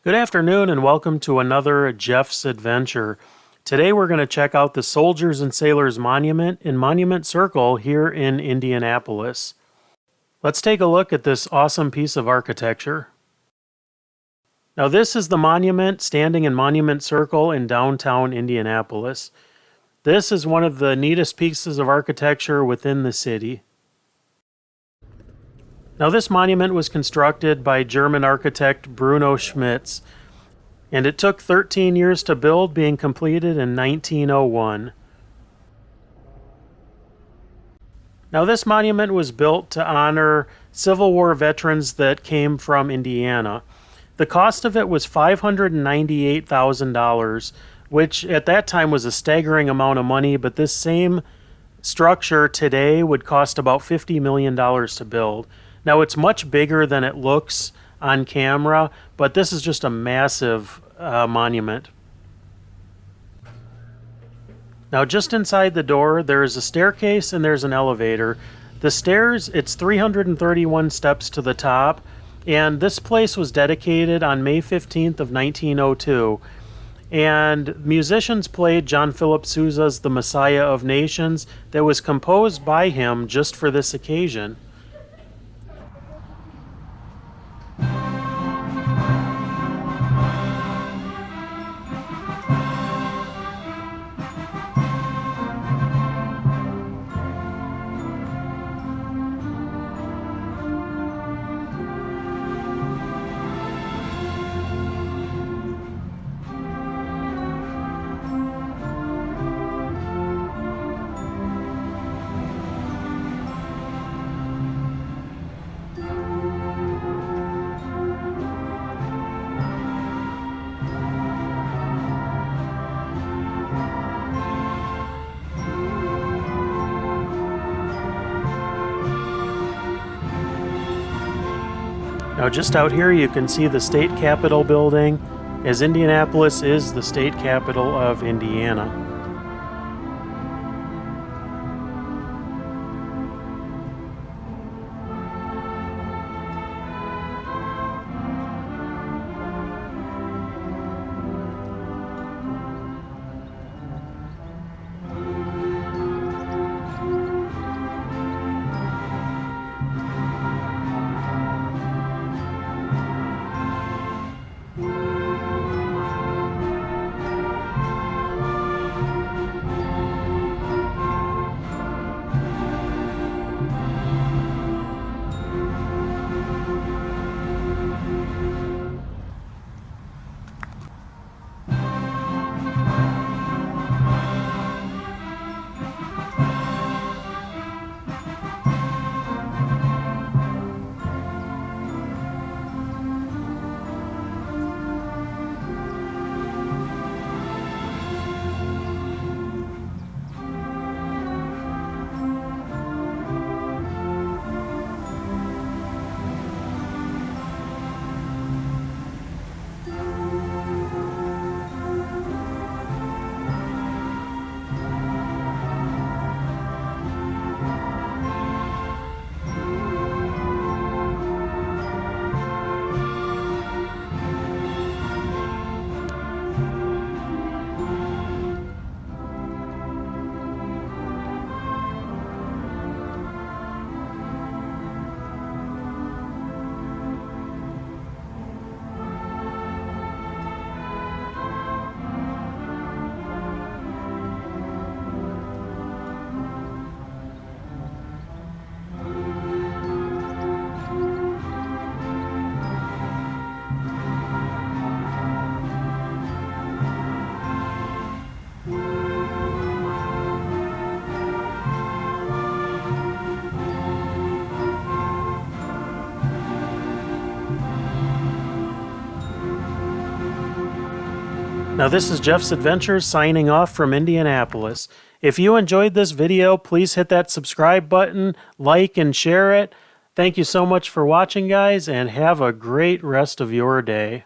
Good afternoon and welcome to another Jeff's Adventure. Today we're going to check out the Soldiers and Sailors Monument in Monument Circle here in Indianapolis. Let's take a look at this awesome piece of architecture. Now this is the monument standing in Monument Circle in downtown Indianapolis. This is one of the neatest pieces of architecture within the city. Now this monument was constructed by German architect Bruno Schmitz, and it took 13 years to build, being completed in 1901. Now this monument was built to honor Civil War veterans that came from Indiana. The cost of it was $598,000, which at that time was a staggering amount of money, but this same structure today would cost about $50 million to build. Now it's much bigger than it looks on camera, but this is just a massive monument. Now just inside the door there is a staircase and there's an elevator. The stairs, it's 331 steps to the top, and this place was dedicated on May 15th of 1902. And musicians played John Philip Sousa's The Messiah of Nations that was composed by him just for this occasion. Now just out here you can see the state capitol building, as Indianapolis is the state capital of Indiana. Now this is Jeff's Adventures signing off from Indianapolis. If you enjoyed this video, please hit that subscribe button, like and share it. Thank you so much for watching, guys, and have a great rest of your day.